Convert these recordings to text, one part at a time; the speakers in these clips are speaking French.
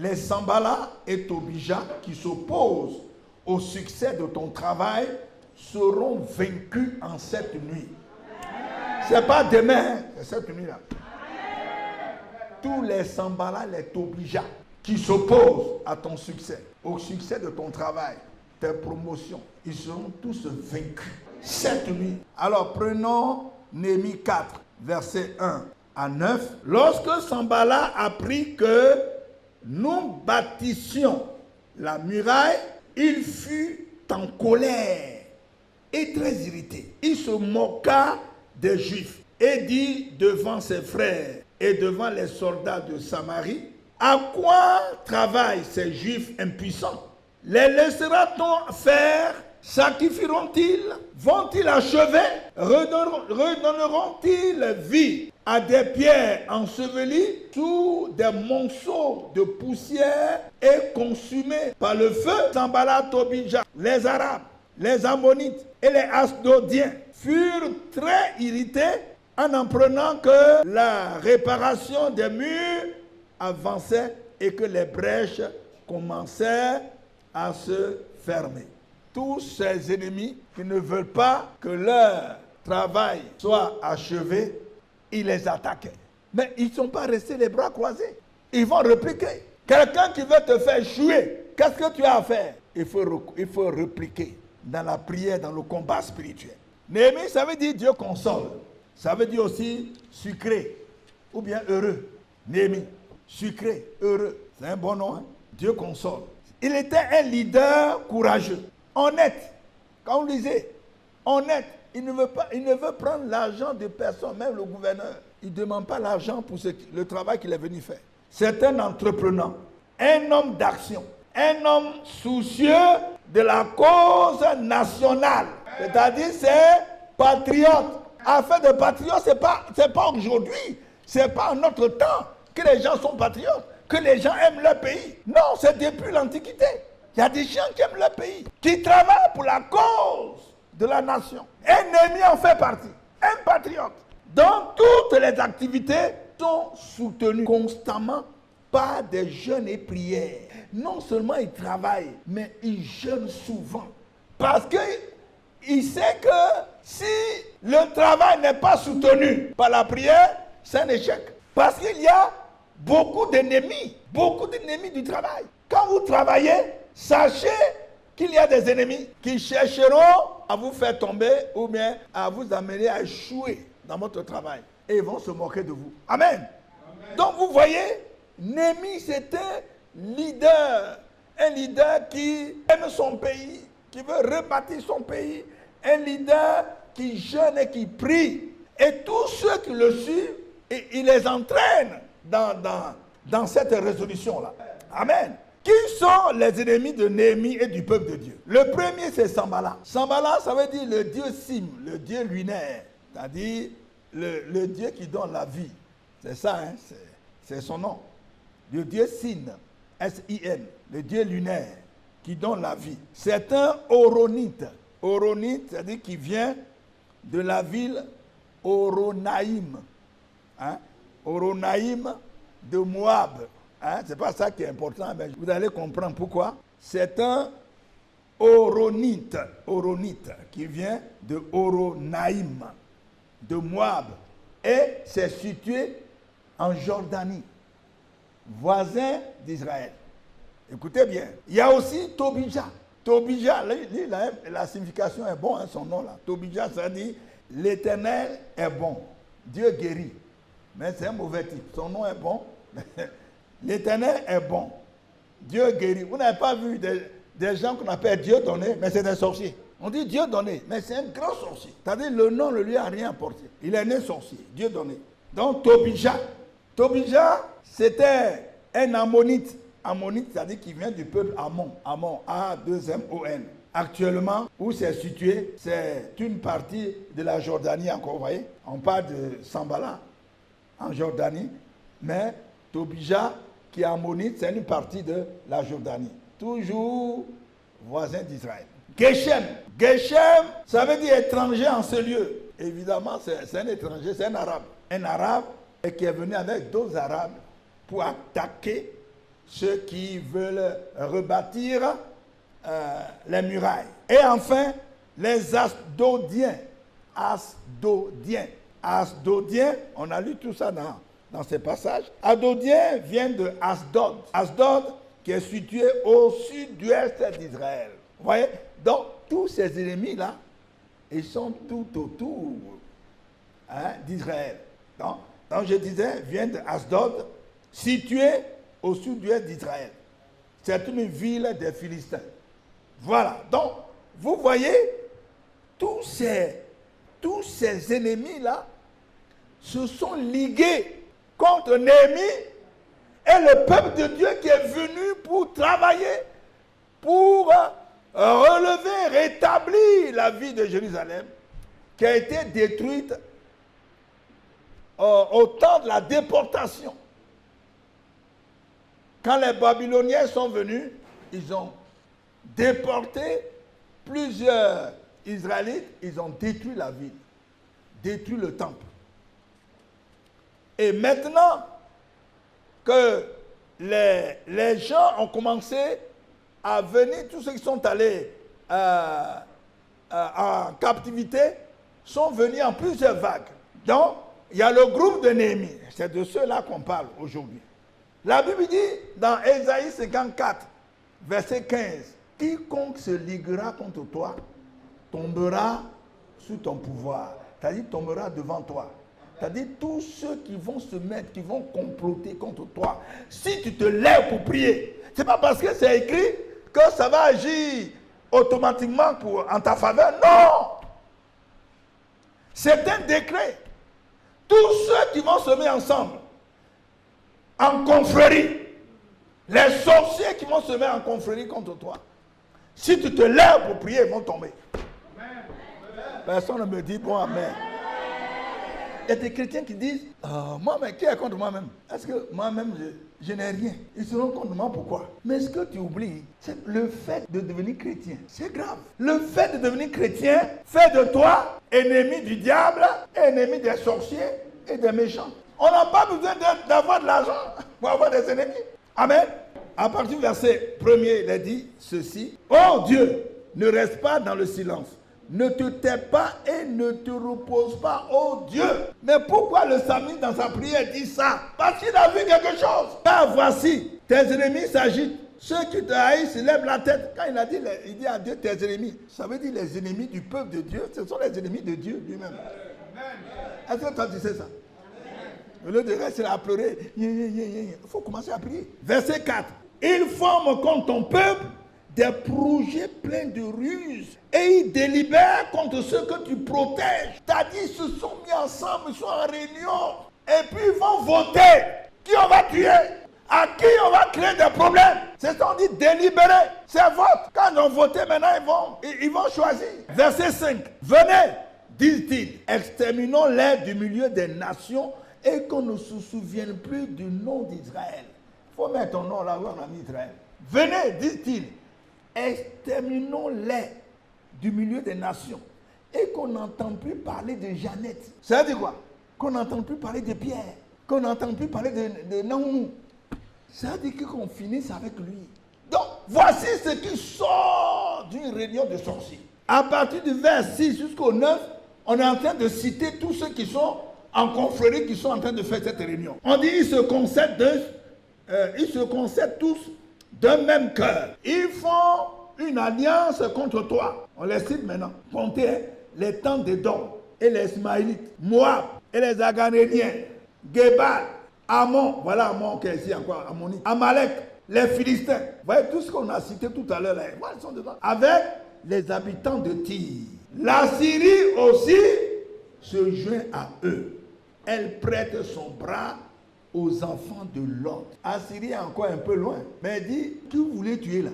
les Sanballat et Tobija qui s'opposent au succès de ton travail seront vaincus en cette nuit. C'est pas demain, c'est cette nuit-là. Tous les Sanballat, les Tobija qui s'opposent à ton succès, au succès de ton travail, tes promotions, ils seront tous vaincus cette nuit. Alors prenons Néhémie 4, versets 1 à 9. Lorsque Sanballat apprit que nous bâtissions la muraille, il fut en colère et très irrité. Il se moqua des Juifs et dit devant ses frères et devant les soldats de Samarie: à quoi travaillent ces Juifs impuissants? Les laissera-t-on faire? Sacrifieront-ils? Vont-ils achever? Redonneront-ils vie à des pierres ensevelies sous des monceaux de poussière et consumées par le feu? Sanballat, Tobija, les Arabes, les Ammonites et les Asdodiens furent très irrités en apprenant que la réparation des murs avançait et que les brèches commençaient à se fermer. Tous ces ennemis qui ne veulent pas que leur travail soit achevé, ils les attaquaient. Mais ils ne sont pas restés les bras croisés. Ils vont répliquer. Quelqu'un qui veut te faire échouer, qu'est-ce que tu as à faire? Il faut répliquer dans la prière, dans le combat spirituel. Néhémie, ça veut dire Dieu console. Ça veut dire aussi sucré ou bien heureux. Néhémie, sucré, heureux. C'est un bon nom, hein? Dieu console. Il était un leader courageux, honnête. Quand on lisait, honnête. Il ne veut prendre l'argent de personne, même le gouverneur. Il ne demande pas l'argent pour le travail qu'il est venu faire. C'est un entrepreneur, un homme d'action, un homme soucieux de la cause nationale. C'est-à-dire, c'est patriote. Affaire de patriote, c'est pas aujourd'hui, c'est pas en notre temps que les gens sont patriotes, que les gens aiment leur pays. Non, c'est depuis l'Antiquité. Il y a des gens qui aiment leur pays, qui travaillent pour la cause de la nation. Un ennemi en fait partie, un patriote. Donc, toutes les activités sont soutenues constamment par des jeûnes et prières. Non seulement ils travaillent, mais ils jeûnent souvent. Parce qu'il sait que si le travail n'est pas soutenu par la prière, c'est un échec. Parce qu'il y a beaucoup d'ennemis du travail. Quand vous travaillez, sachez qu'il y a des ennemis qui chercheront à vous faire tomber ou bien à vous amener à échouer dans votre travail. Et ils vont se moquer de vous. Amen. Amen. Donc vous voyez, Néhémie c'était un leader qui aime son pays, qui veut rebâtir son pays, un leader qui jeûne et qui prie. Et tous ceux qui le suivent, il les entraîne dans cette résolution-là. Amen. Qui sont les ennemis de Néhémie et du peuple de Dieu? Le premier, c'est Sanballat. Sanballat, ça veut dire le dieu Sim, le dieu lunaire. C'est-à-dire le dieu qui donne la vie. C'est ça, hein? C'est son nom. Le dieu Sin, S-I-N, le dieu lunaire qui donne la vie. C'est un Horonite. Horonite, c'est-à-dire qui vient de la ville Horonaïm. Hein? Horonaïm de Moab. Hein? Ce n'est pas ça qui est important, mais vous allez comprendre pourquoi. C'est un Horonite qui vient de Horonaïm, de Moab. Et c'est situé en Jordanie, voisin d'Israël. Écoutez bien. Il y a aussi Tobija. Tobija, la signification est bonne, hein, son nom là. Tobija, ça dit l'Éternel est bon. Dieu guérit. Mais c'est un mauvais type. Son nom est bon. L'Éternel est bon. Dieu guérit. Vous n'avez pas vu des gens qu'on appelle Dieu donné, mais c'est des sorciers. On dit Dieu donné, mais c'est un grand sorcier. C'est-à-dire le nom ne lui a rien apporté. Il est né sorcier, Dieu donné. Donc Tobija. Tobija, c'était un ammonite. Ammonite, c'est-à-dire qui vient du peuple Ammon. Ammon, A-2-M-O-N. Actuellement, où c'est situé, c'est une partie de la Jordanie encore, vous voyez. On parle de Sanballat en Jordanie, mais Tobija, qui est ammonite, c'est une partie de la Jordanie. Toujours voisin d'Israël. Geshem. Geshem, ça veut dire étranger en ce lieu. Évidemment, c'est un étranger, c'est un arabe. Un arabe et qui est venu avec d'autres arabes pour attaquer ceux qui veulent rebâtir les murailles. Et enfin, les Asdodiens. Asdodiens, on a lu tout ça dans ces passages. Asdodiens vient de Asdod. Asdod qui est situé au sud-ouest d'Israël. Vous voyez? Donc, tous ces ennemis-là, ils sont tout autour d'Israël. Donc, je disais, vient de Asdod, situé au sud-ouest d'Israël. C'est une ville des Philistins. Voilà. Donc, vous voyez, tous ces ennemis-là se sont ligués contre Néhémie et le peuple de Dieu qui est venu pour travailler, pour relever, rétablir la vie de Jérusalem, qui a été détruite au temps de la déportation. Quand les Babyloniens sont venus, ils ont déporté plusieurs Israélites, ils ont détruit la ville, détruit le temple. Et maintenant que les gens ont commencé à venir, tous ceux qui sont allés en captivité sont venus en plusieurs vagues. Donc, il y a le groupe de Néhémie. C'est de ceux-là qu'on parle aujourd'hui. La Bible dit dans Ésaïe 54, verset 15, « Quiconque se liguera contre toi tombera sous ton pouvoir. » C'est-à-dire tombera devant toi. C'est-à-dire tous ceux qui vont se mettre, qui vont comploter contre toi. Si tu te lèves pour prier, ce n'est pas parce que c'est écrit que ça va agir automatiquement en ta faveur. Non! C'est un décret. Tous ceux qui vont se mettre ensemble, en confrérie, les sorciers qui vont se mettre en confrérie contre toi, si tu te lèves pour prier, ils vont tomber. Personne ne me dit bon amen. Il y a des chrétiens qui disent moi, mais qui est contre moi-même? Est-ce que moi-même, je n'ai rien? Ils seront contre moi, pourquoi? Mais ce que tu oublies, c'est le fait de devenir chrétien. C'est grave. Le fait de devenir chrétien fait de toi ennemi du diable, ennemi des sorciers et des méchants. On n'a pas besoin d'avoir de l'argent pour avoir des ennemis. Amen. À partir du verset 1er, il a dit ceci. Oh Dieu, ne reste pas dans le silence. Ne te tais pas et ne te repose pas, oh Dieu. Mais pourquoi le psalmiste dans sa prière dit ça? Parce qu'il a vu quelque chose. Car voici, tes ennemis s'agitent. Ceux qui te haïssent lèvent la tête. Quand il a dit, il dit à Dieu tes ennemis. Ça veut dire les ennemis du peuple de Dieu. Ce sont les ennemis de Dieu lui-même. Est-ce que toi tu sais ça? Au lieu de rester à pleurer, il faut commencer à prier. Verset 4. Ils forment contre ton peuple des projets pleins de ruses et ils délibèrent contre ceux que tu protèges. C'est-à-dire, ils se sont mis ensemble, ils sont en réunion et puis ils vont voter. Qui on va tuer? À qui on va créer des problèmes? C'est ce qu'on dit délibérer. C'est vote. Quand ils ont voté, maintenant ils vont choisir. Verset 5. Venez, disent-ils, exterminons-les du milieu des nations et qu'on ne se souvienne plus du nom d'Israël. Il faut mettre ton nom là où on a mis Israël. Venez, disent-ils, exterminons-les du milieu des nations et qu'on n'entend plus parler de Jeannette. Ça veut dire quoi? Qu'on n'entend plus parler de Pierre, qu'on n'entend plus parler de Naoumou. Ça veut dire qu'on finisse avec lui. Donc, voici ce qui sort d'une réunion de sorciers. À partir du vers 6 jusqu'au 9, on est en train de citer tous ceux qui sont en confrérie, qui sont en train de faire cette réunion. On dit ils se concèdent tous d'un même cœur. Ils font une alliance contre toi. On les cite maintenant. Comptez les tentes d'Édom et les Ismaélites, Moab et les Aganéniens, Gébal, Ammon, voilà Ammon qui est ici encore, Ammonite, Amalek, les Philistins. Vous voyez tout ce qu'on a cité tout à l'heure là. Ils sont dedans. Avec les habitants de Tyr. La Syrie aussi se joint à eux. Elle prête son bras aux enfants de Lot. Assyrie est encore un peu loin. Mais elle dit, qui vous voulez tuer là?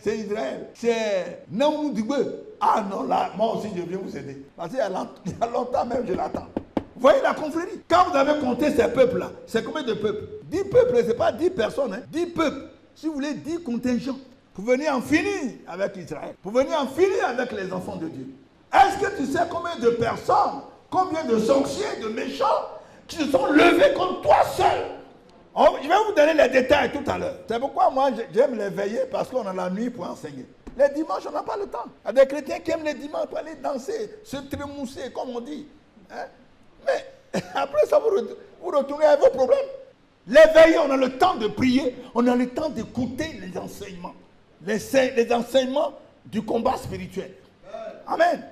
C'est Israël. C'est Naoumou Dibeu. Ah non, là, moi aussi je viens vous aider. Parce qu'il y a longtemps même, je l'attends. Vous voyez la confrérie? Quand vous avez compté ces peuples-là, c'est combien de peuples? 10 peuples, ce n'est pas 10 personnes, hein? 10 peuples. Si vous voulez 10 contingents, pour venir en finir avec Israël, pour venir en finir avec les enfants de Dieu. Est-ce que tu sais combien de personnes, combien de sorciers, de méchants qui se sont levés contre toi seul Je vais vous donner les détails tout à l'heure. C'est pourquoi moi j'aime les veiller parce qu'on a la nuit pour enseigner. Les dimanches, on n'a pas le temps. Il y a des chrétiens qui aiment les dimanches pour aller danser, se trémousser, comme on dit. Hein? Mais après ça, vous retournez à vos problèmes. Les veillées, on a le temps de prier, on a le temps d'écouter les enseignements. Les enseignements du combat spirituel. Amen.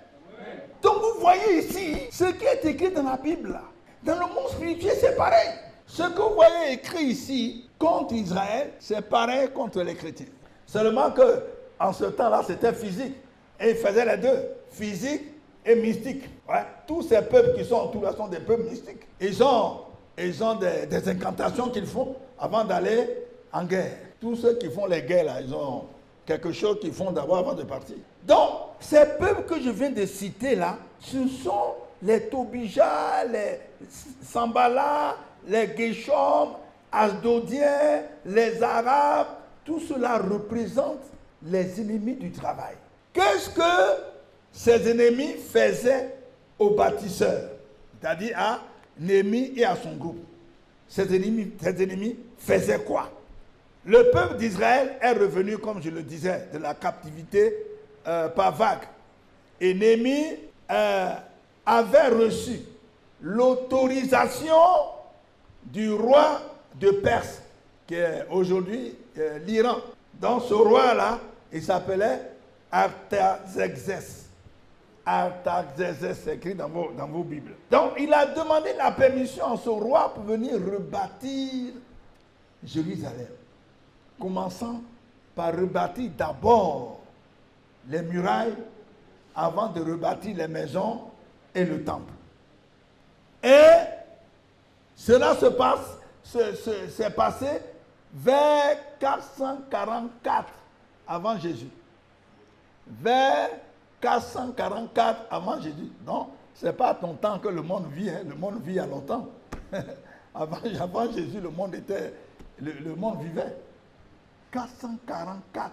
Donc vous voyez ici, ce qui est écrit dans la Bible, là, dans le monde spirituel, c'est pareil. Ce que vous voyez écrit ici contre Israël, c'est pareil contre les chrétiens. Seulement que en ce temps-là, c'était physique. Et ils faisaient les deux, physique et mystique. Ouais. Tous ces peuples qui sont autour là sont des peuples mystiques. Ils ont des incantations qu'ils font avant d'aller en guerre. Tous ceux qui font les guerres, là, ils ont quelque chose qu'ils font d'abord avant de partir. Donc, ces peuples que je viens de citer là, ce sont les Tobija, les Sambala, les Geshom, Asdodiens, les Arabes. Tout cela représente les ennemis du travail. Qu'est-ce que ces ennemis faisaient aux bâtisseurs? C'est-à-dire à Néhémie et à son groupe. Ces ennemis faisaient quoi? Le peuple d'Israël est revenu, comme je le disais, de la captivité par vague. Et Néhémie avait reçu l'autorisation du roi de Perse, qui est aujourd'hui l'Iran. Donc ce roi-là, il s'appelait Artaxerxès. Artaxerxès, c'est écrit dans vos Bibles. Donc il a demandé la permission à ce roi pour venir rebâtir Jérusalem. Commençant par rebâtir d'abord les murailles avant de rebâtir les maisons et le temple. Et cela s'est passé vers 444 avant Jésus. Vers 444 avant Jésus. Non, ce n'est pas à ton temps que le monde vit. Hein. Le monde vit il y a longtemps. avant Jésus, le monde vivait. 444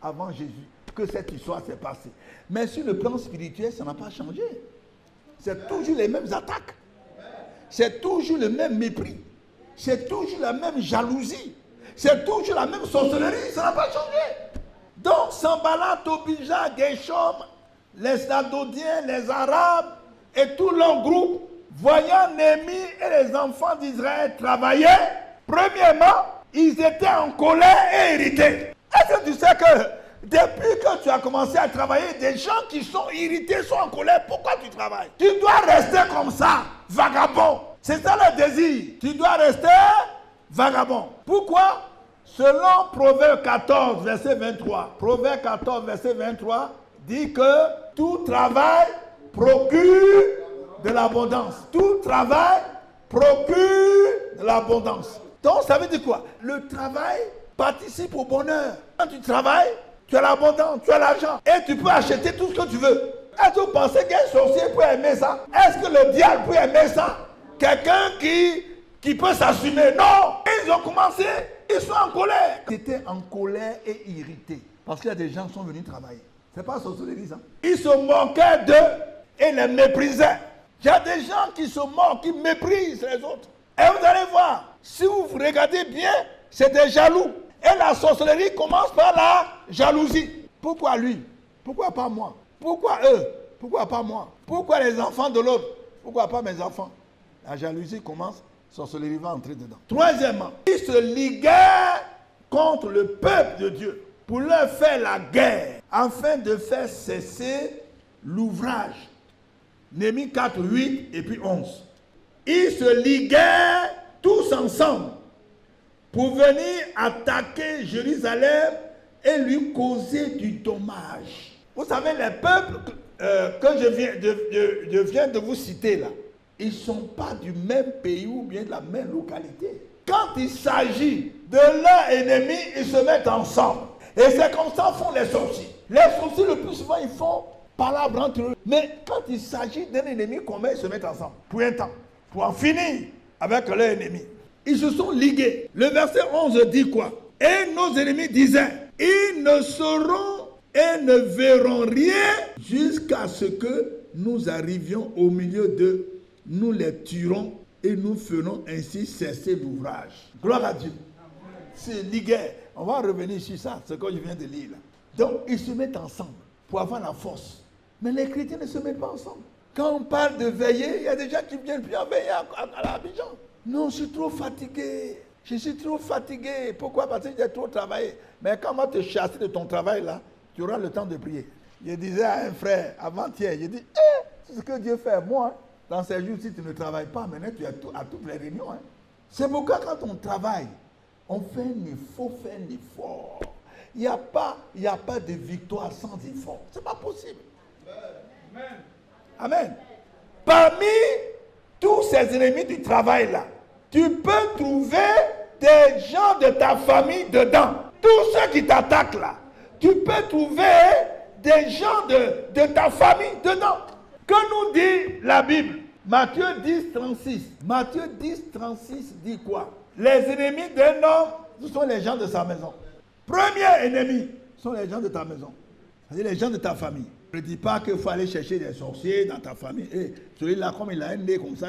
avant Jésus que cette histoire s'est passée. Mais sur le plan spirituel, ça n'a pas changé. C'est toujours les mêmes attaques. C'est toujours le même mépris. C'est toujours la même jalousie. C'est toujours la même sorcellerie. Ça n'a pas changé. Donc, Sambala, Tobija, Geshom, les Asdodiens, les Arabes et tout leur groupe, voyant Néhémie et les enfants d'Israël travailler, premièrement, ils étaient en colère et irrités. Est-ce que tu sais que depuis que tu as commencé à travailler, des gens qui sont irrités sont en colère? Pourquoi tu travailles? Tu dois rester comme ça, vagabond. C'est ça le désir. Tu dois rester vagabond. Pourquoi? Selon Proverbe 14, verset 23. Proverbe 14, verset 23 dit que tout travail procure de l'abondance. Tout travail procure de l'abondance. Donc ça veut dire quoi? Le travail participe au bonheur. Quand tu travailles, tu as l'abondance, tu as l'argent. Et tu peux acheter tout ce que tu veux. Est-ce que vous pensez qu'un sorcier peut aimer ça? Est-ce que le diable peut aimer ça? Quelqu'un qui peut s'assumer? Non! Ils ont commencé, ils sont en colère. Ils étaient en colère et irrités. Parce qu'il y a des gens qui sont venus travailler. Ce n'est pas sorcellerie ça. Ils se moquaient d'eux et les méprisaient. Il y a des gens qui se moquent, qui méprisent les autres. Et vous allez voir, si vous regardez bien, c'est des jaloux. Et la sorcellerie commence par la jalousie. Pourquoi lui? Pourquoi pas moi? Pourquoi eux? Pourquoi pas moi? Pourquoi les enfants de l'autre? Pourquoi pas mes enfants? La jalousie commence, sorcellerie va entrer dedans. Troisièmement, ils se liguaient contre le peuple de Dieu pour leur faire la guerre, afin de faire cesser l'ouvrage. Néhémie 4, 8 et puis 11. Ils se liguaient tous ensemble pour venir attaquer Jérusalem et lui causer du dommage. Vous savez, les peuples que je viens de vous citer là, ils ne sont pas du même pays ou bien de la même localité. Quand il s'agit de leur ennemi, ils se mettent ensemble. Et c'est comme ça font les sorciers. Les sorciers, le plus souvent, ils font palabre entre eux. Mais quand il s'agit d'un ennemi commun, ils se mettent ensemble pour un temps, pour en finir avec leur ennemi. Ils se sont ligués. Le verset 11 dit quoi? Et nos ennemis disaient, ils ne sauront et ne verront rien jusqu'à ce que nous arrivions au milieu d'eux. Nous les tuerons et nous ferons ainsi cesser l'ouvrage. Gloire à Dieu. C'est l'iguerre. On va revenir sur ça, ce que je viens de lire là. Donc, ils se mettent ensemble pour avoir la force. Mais les chrétiens ne se mettent pas ensemble. Quand on parle de veiller, il y a des gens qui viennent plus en veiller à l'Abidjan. Non, je suis trop fatigué. Je suis trop fatigué. Pourquoi? Parce que j'ai trop travaillé. Mais quand on va te chasser de ton travail là, tu auras le temps de prier. Je disais à un frère avant-hier, je dis, c'est ce que Dieu fait. Moi, dans ces jours, si tu ne travailles pas, maintenant tu es à toutes les réunions. Hein. C'est pourquoi quand on travaille, on fait un effort, fait un effort. Il n'y a pas de victoire sans effort. Ce n'est pas possible. Amen. Amen. Parmi tous ces ennemis du travail là, tu peux trouver des gens de ta famille dedans. Tous ceux qui t'attaquent là, tu peux trouver des gens de ta famille dedans. Que nous dit la Bible? Matthieu 10, 36. Matthieu 10, 36 dit quoi? Les ennemis d'un homme, ce sont les gens de sa maison. Premier ennemi, ce sont les gens de ta maison. C'est-à-dire les gens de ta famille. Ne dis pas qu'il faut aller chercher des sorciers dans ta famille. Et celui-là, comme il a un nez comme ça,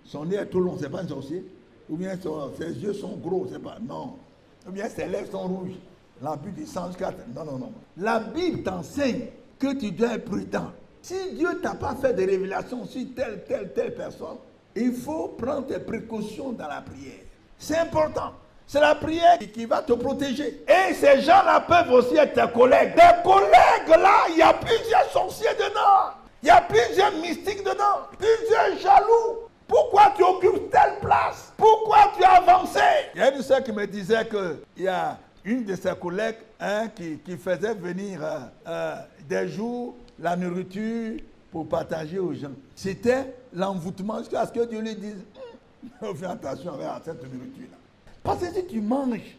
son nez est trop long, c'est pas un sorcier. Ou bien ses yeux sont gros, c'est pas. Non. Ou bien ses lèvres sont rouges. L'abus du sang jusqu'à. Non, non, non. La Bible t'enseigne que tu dois être prudent. Si Dieu ne t'a pas fait de révélation sur telle personne, il faut prendre tes précautions dans la prière. C'est important. C'est la prière qui va te protéger. Et ces gens-là peuvent aussi être tes collègues. Tes collègues là, il y a plusieurs sorciers dedans. Il y a plusieurs mystiques dedans. Plusieurs jaloux. Pourquoi tu occupes telle place? Pourquoi tu as avancé? Il y a une sœur qui me disait qu'il y a une de ses collègues qui faisait venir des jours la nourriture pour partager aux gens. C'était l'envoûtement jusqu'à ce que Dieu lui dise fais attention à cette nourriture-là. Parce que si tu manges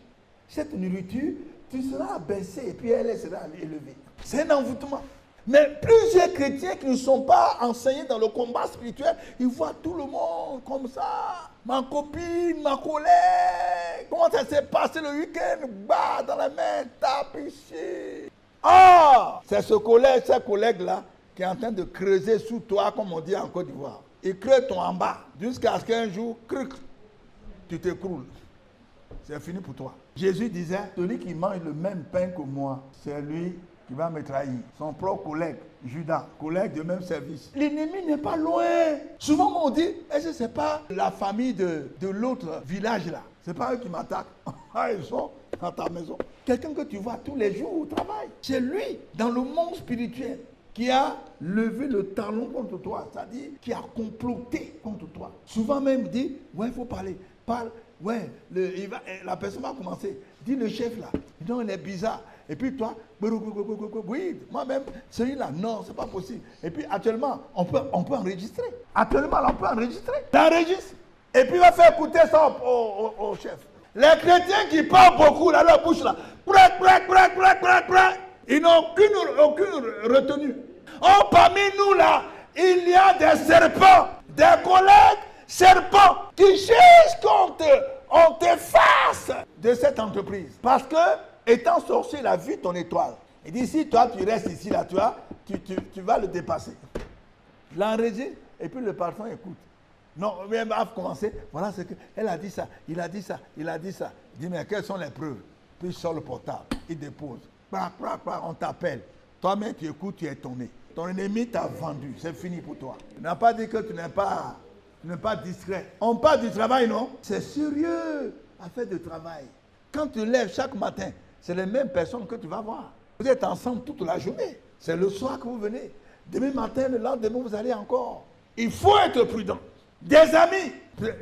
cette nourriture, tu seras abaissé et puis elle sera élevée. C'est un envoûtement. Mais plusieurs chrétiens qui ne sont pas enseignés dans le combat spirituel, ils voient tout le monde comme ça. Ma copine, ma collègue, comment ça s'est passé le week-end? Bah, dans la main, tape ici. Ah, c'est ce collègue-là qui est en train de creuser sous toi, comme on dit en Côte d'Ivoire. Il creuse ton en bas, jusqu'à ce qu'un jour, tu t'écroules. C'est fini pour toi. Jésus disait, celui qui mange le même pain que moi, c'est lui qui va me trahir. Son propre collègue, Judas, collègue de même service. L'ennemi n'est pas loin. Souvent on dit, est-ce que ce n'est pas la famille de l'autre village là? Ce n'est pas eux qui m'attaquent. Ils sont dans ta maison. Quelqu'un que tu vois tous les jours au travail. C'est lui, dans le monde spirituel, qui a levé le talon contre toi. C'est-à-dire qui a comploté contre toi. Souvent même dit, ouais, il faut parler. Parle. Ouais, la personne va commencer. Dis le chef là. Non, il est bizarre. Et puis toi, oui, moi-même, celui-là, non, c'est pas possible. Et puis actuellement, on peut enregistrer. Actuellement, on peut enregistrer. T'enregistres. Et puis il va faire écouter ça au chef. Les chrétiens qui parlent beaucoup dans leur bouche là, ils n'ont aucune retenue. Oh, parmi nous là, il y a des serpents, des collègues serpents qui cherchent qu'on t'efface de cette entreprise. Parce que, étant sorcier, il a vu ton étoile. Il dit, si toi tu restes ici, là, tu vas le dépasser. Il l'enregistre et puis le parfum écoute. Non, mais il va commencer. Voilà ce que. Elle a dit ça, il a dit ça, il a dit ça. Il dit, mais quelles sont les preuves? Puis il sort le portable, il dépose. On t'appelle. Toi-même, tu écoutes, tu es étonné. Ton ennemi t'a vendu, c'est fini pour toi. Il n'a pas dit que tu n'es pas discret. On parle du travail, non? C'est sérieux, affaire de travail. Quand tu lèves chaque matin, c'est les mêmes personnes que tu vas voir. Vous êtes ensemble toute la journée. C'est le soir que vous venez. Demain matin, le lendemain, vous allez encore. Il faut être prudent. Des amis.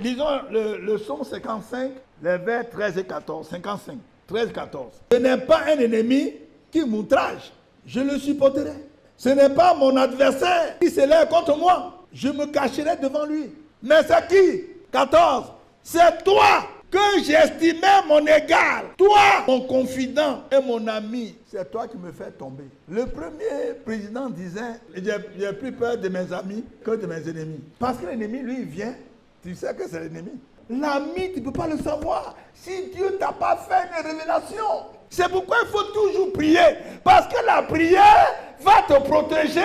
Lisons le psaume 55, les vers 13 et 14. 55, 13 et 14. Ce n'est pas un ennemi qui m'outrage. Je le supporterai. Ce n'est pas mon adversaire qui s'élève contre moi. Je me cacherai devant lui. Mais c'est qui? 14. C'est toi que j'estimais mon égal. Toi, mon confident et mon ami. C'est toi qui me fais tomber. Le premier président disait, j'ai plus peur de mes amis que de mes ennemis. Parce que l'ennemi, lui, il vient. Tu sais que c'est l'ennemi. L'ami, tu ne peux pas le savoir. Si Dieu ne t'a pas fait une révélation. C'est pourquoi il faut toujours prier. Parce que la prière va te protéger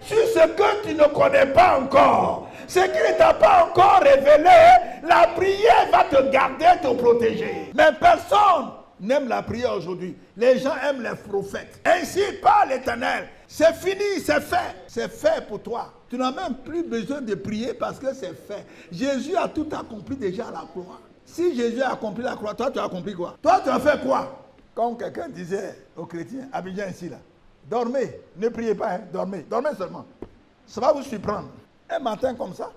sur ce que tu ne connais pas encore. Ce qui ne t'a pas encore révélé, la prière va te garder, te protéger. Mais personne n'aime la prière aujourd'hui. Les gens aiment les prophètes. Ainsi parle l'Éternel. C'est fini, c'est fait. C'est fait pour toi. Tu n'as même plus besoin de prier parce que c'est fait. Jésus a tout accompli déjà à la croix. Si Jésus a accompli la croix, toi tu as accompli quoi? Toi tu as fait quoi? Comme quelqu'un disait aux chrétiens, Abidjan ici là, dormez, ne priez pas, hein, dormez, dormez seulement. Ça va vous surprendre. Un matin comme ça,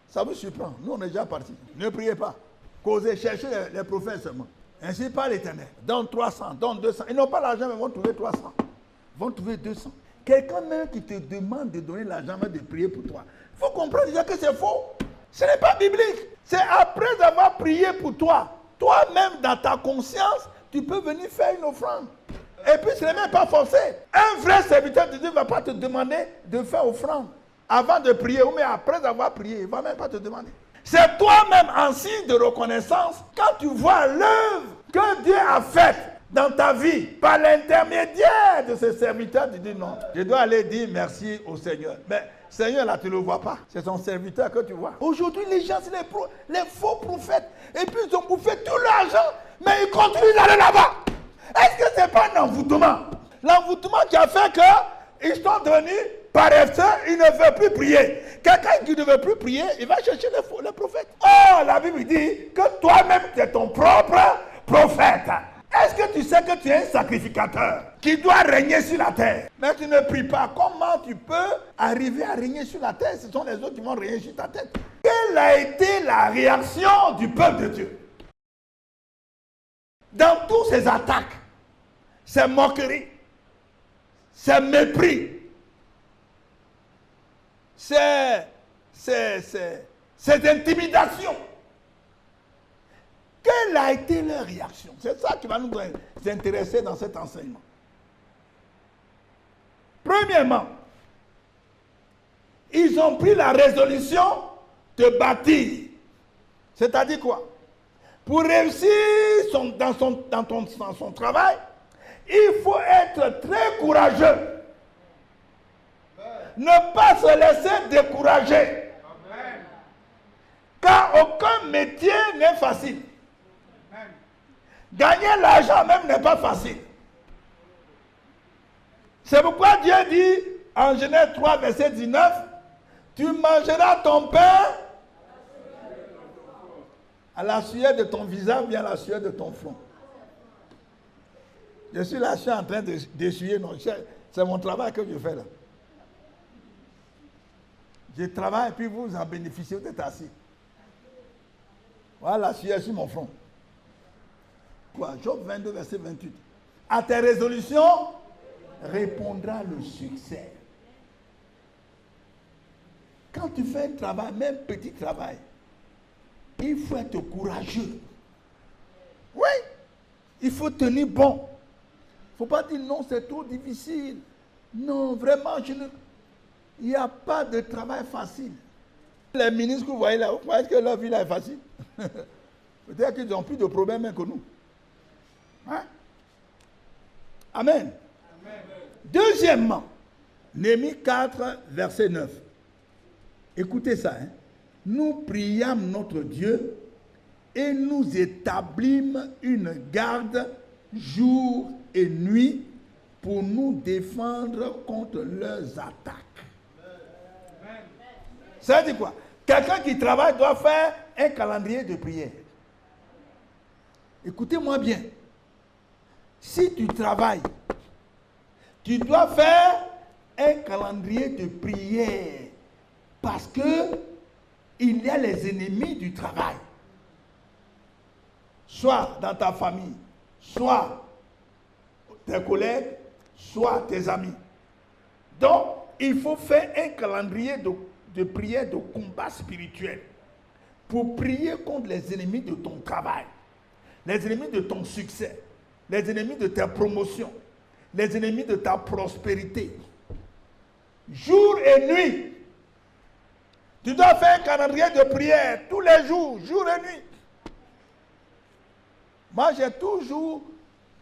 ça vous surprend. Nous on est déjà partis. Ne priez pas. Causez, cherchez les prophètes seulement. Ainsi parle l'Éternel. Donne 300, donne 200. Ils n'ont pas l'argent, mais vont trouver 300. Ils vont trouver 200. Quelqu'un même qui te demande de donner l'argent, mais de prier pour toi. Il faut comprendre déjà que c'est faux. Ce n'est pas biblique. C'est après avoir prié pour toi. Toi-même, dans ta conscience, tu peux venir faire une offrande. Et puis, ce n'est même pas forcé. Un vrai serviteur de Dieu ne va pas te demander de faire offrande avant de prier, ou même après avoir prié. Il ne va même pas te demander. C'est toi-même en signe de reconnaissance quand tu vois l'œuvre que Dieu a faite dans ta vie par l'intermédiaire de ce serviteur. Tu dis non, je dois aller dire merci au Seigneur. Mais Seigneur, là, tu ne le vois pas. C'est son serviteur que tu vois. Aujourd'hui, les gens, c'est les faux prophètes. Et puis, ils ont bouffé tout l'argent, mais ils continuent d'aller là-bas. Est-ce que ce n'est pas un envoûtement? L'envoûtement qui a fait qu'ils sont devenus paresseux, ils ne veulent plus prier. Quelqu'un qui ne veut plus prier, il va chercher les prophètes. Oh, la Bible dit que toi-même, tu es ton propre prophète. Est-ce que tu sais que tu es un sacrificateur qui doit régner sur la terre? Mais tu ne pries pas. Comment tu peux arriver à régner sur la terre? Ce sont les autres qui vont régner sur ta tête. Quelle a été la réaction du peuple de Dieu? Dans toutes ces attaques, ces moqueries, ces mépris, ces intimidations, quelle a été leur réaction? C'est ça qui va nous intéresser dans cet enseignement. Premièrement, ils ont pris la résolution de bâtir. C'est-à-dire quoi? Pour réussir dans son travail, il faut être très courageux. Ne pas se laisser décourager. Car aucun métier n'est facile. Gagner l'argent même n'est pas facile. C'est pourquoi Dieu dit en Genèse 3, verset 19, tu mangeras ton pain à la sueur de ton visage, bien à la sueur de ton front. Je suis là, je suis en train d'essuyer. C'est mon travail que je fais là. Je travaille et puis vous en bénéficiez, vous êtes assis. Voilà la sueur sur mon front. Quoi? Job 22, verset 28. À tes résolutions répondra le succès. Quand tu fais un travail, même petit travail, il faut être courageux. Oui, il faut tenir bon. Il ne faut pas dire non, c'est trop difficile. Non, vraiment, il n'y a pas de travail facile. Les ministres que vous voyez là, vous croyez que leur vie là est facile? Peut-être qu'ils ont plus de problèmes que nous. Hein? Amen. Amen. Deuxièmement, Néhémie 4, verset 9. Écoutez ça. Hein? Nous priâmes notre Dieu et nous établîmes une garde jour et nuit pour nous défendre contre leurs attaques. Ça veut dire quoi? Quelqu'un qui travaille doit faire un calendrier de prière. Écoutez-moi bien. Si tu travailles, tu dois faire un calendrier de prière parce que il y a les ennemis du travail. Soit dans ta famille, soit tes collègues, soit tes amis. Donc, il faut faire un calendrier de prière, de combat spirituel pour prier contre les ennemis de ton travail, les ennemis de ton succès, les ennemis de ta promotion, les ennemis de ta prospérité. Jour et nuit, tu dois faire un calendrier de prière tous les jours, jour et nuit. Moi, j'ai toujours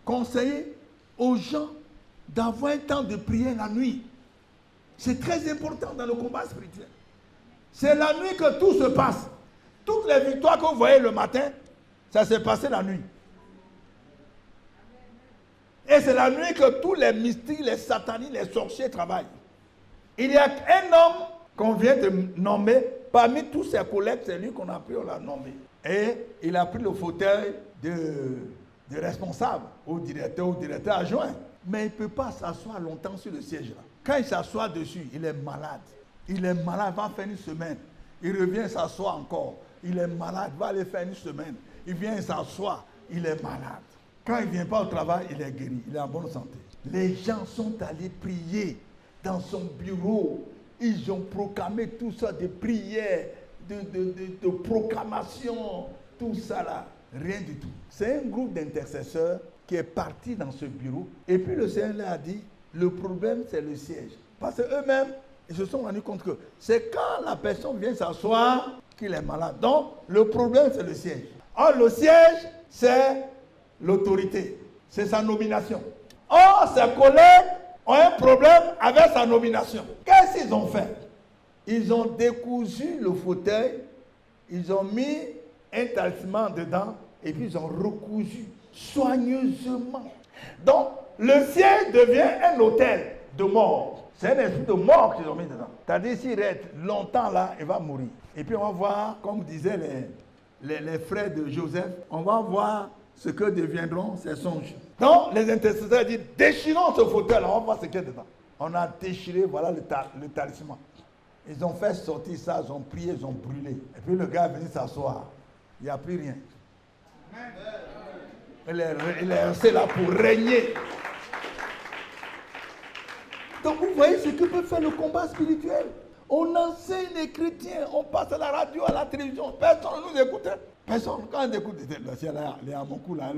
conseillé aux gens d'avoir un temps de prière la nuit. C'est très important dans le combat spirituel. C'est la nuit que tout se passe. Toutes les victoires que vous voyez le matin, ça s'est passé la nuit. Et c'est la nuit que tous les mystiques, les satanistes, les sorciers travaillent. Il y a un homme qu'on vient de nommer, parmi tous ses collègues, c'est lui qu'on a pris, on l'a nommé. Et il a pris le fauteuil de responsable, au directeur adjoint. Mais il ne peut pas s'asseoir longtemps sur le siège là. Quand il s'assoit dessus, il est malade. Il est malade, il va faire une semaine. Il revient s'asseoir encore. Il est malade, il va aller faire une semaine. Il vient s'asseoir, il est malade. Quand il ne vient pas au travail, il est guéri, il est en bonne santé. Les gens sont allés prier dans son bureau. Ils ont proclamé tout ça, de prières, de proclamations, tout ça là. Rien du tout. C'est un groupe d'intercesseurs qui est parti dans ce bureau. Et puis le Seigneur leur a dit, le problème c'est le siège. Parce qu'eux-mêmes, ils se sont rendus compte que c'est quand la personne vient s'asseoir qu'il est malade. Donc, le problème c'est le siège. Or, le siège, c'est l'autorité. C'est sa nomination. Or, ses collègues ont un problème avec sa nomination. Qu'est-ce qu'ils ont fait? Ils ont décousu le fauteuil, ils ont mis un talisman dedans et puis ils ont recousu soigneusement. Donc, le siège devient un hôtel de mort. C'est un esprit de mort qu'ils ont mis dedans. C'est-à-dire, s'il reste longtemps là, il va mourir. Et puis on va voir, comme disaient les frères de Joseph, on va voir ce que deviendront ces songes. Donc, les intercesseurs disent, déchirons ce fauteuil, on va voir ce qu'il y a dedans. On a déchiré, voilà le talisman. Ils ont fait sortir ça, ils ont prié, ils ont brûlé. Et puis le gars est venu s'asseoir. Il n'y a plus rien. Il est resté là pour régner. Donc vous voyez ce que peut faire le combat spirituel. On enseigne les chrétiens, on passe à la radio, à la télévision, personne ne nous écoute. Personne. Quand on écoute, le ciel est à mon cou là,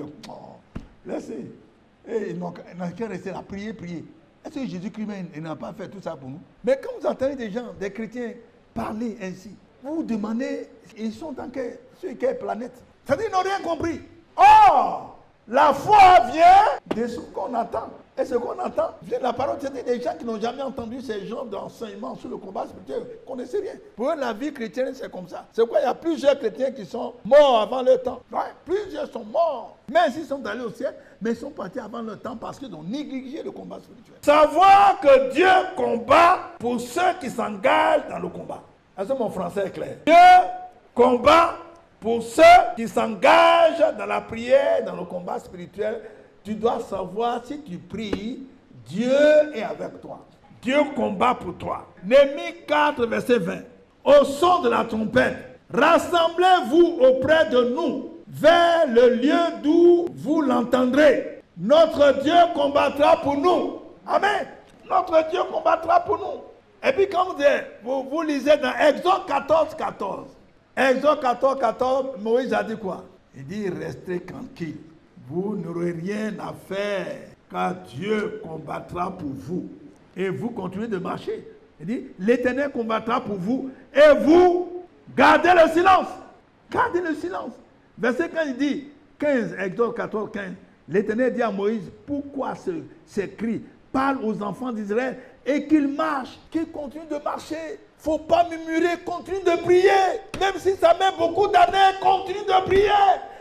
laissez. Et ils n'ont qu'à rester là, prier. Est-ce que Jésus-Christ n'a pas fait tout ça pour nous? Mais quand vous entendez des gens, des chrétiens, parler ainsi, vous vous demandez, ils sont sur quelle planète? C'est-à-dire qu'ils n'ont rien compris. Or, la foi vient de ce qu'on entend. Et ce qu'on entend vient de la parole. C'est des gens qui n'ont jamais entendu ces genres d'enseignements sur le combat spirituel. Ils ne connaissaient rien. Pour eux, la vie chrétienne, c'est comme ça. C'est pourquoi il y a plusieurs chrétiens qui sont morts avant leur temps. Ouais, plusieurs sont morts. Même s'ils sont allés au ciel, mais ils sont partis avant leur temps parce qu'ils ont négligé le combat spirituel. Savoir que Dieu combat pour ceux qui s'engagent dans le combat. Est-ce que mon français est clair? Dieu combat pour ceux qui s'engagent dans la prière, dans le combat spirituel. Tu dois savoir, si tu pries, Dieu est avec toi. Dieu combat pour toi. Néhémie 4, verset 20. Au son de la trompette, rassemblez-vous auprès de nous, vers le lieu d'où vous l'entendrez. Notre Dieu combattra pour nous. Amen. Notre Dieu combattra pour nous. Et puis quand vous lisez dans Exode 14, 14. Exode 14, 14, Moïse a dit quoi? Il dit, restez tranquille. Vous n'aurez rien à faire, car Dieu combattra pour vous. Et vous continuez de marcher. Il dit, l'Éternel combattra pour vous. Et vous, gardez le silence. Gardez le silence. Verset 15, il dit, 15, Exode 14, 15. L'Éternel dit à Moïse, pourquoi ces cris? Parle aux enfants d'Israël et qu'ils marchent, qu'ils continuent de marcher. Il ne faut pas murmurer, continue de prier. Même si ça met beaucoup d'années, continue de prier.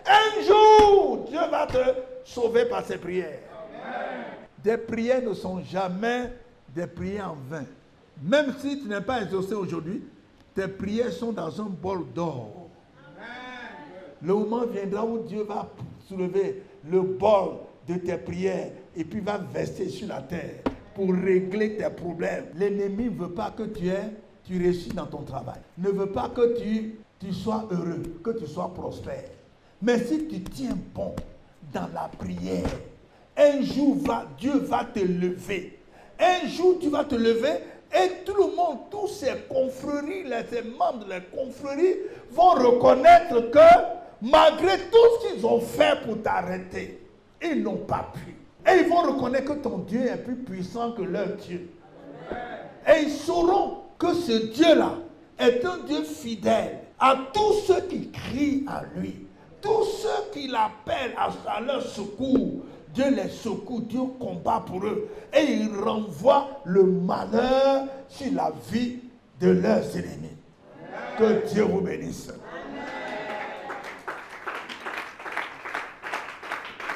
Un jour, Dieu va te sauver par ses prières. Amen. Des prières ne sont jamais des prières en vain. Même si tu n'es pas exaucé aujourd'hui, tes prières sont dans un bol d'or. Le moment viendra où Dieu va soulever le bol de tes prières et puis va verser sur la terre pour régler tes problèmes. L'ennemi ne veut pas que tu réussisses dans ton travail. Ne veut pas que tu sois heureux, que tu sois prospère. Mais si tu tiens bon dans la prière, un jour Dieu va te lever. Un jour tu vas te lever et tout le monde, tous ces confréries, ces membres des confréries vont reconnaître que malgré tout ce qu'ils ont fait pour t'arrêter, ils n'ont pas pu. Et ils vont reconnaître que ton Dieu est plus puissant que leur Dieu. Et ils sauront que ce Dieu-là est un Dieu fidèle à tous ceux qui crient à lui. Tous ceux qui l'appellent à leur secours, Dieu les secoue, Dieu combat pour eux. Et il renvoie le malheur sur la vie de leurs ennemis. Que Dieu vous bénisse.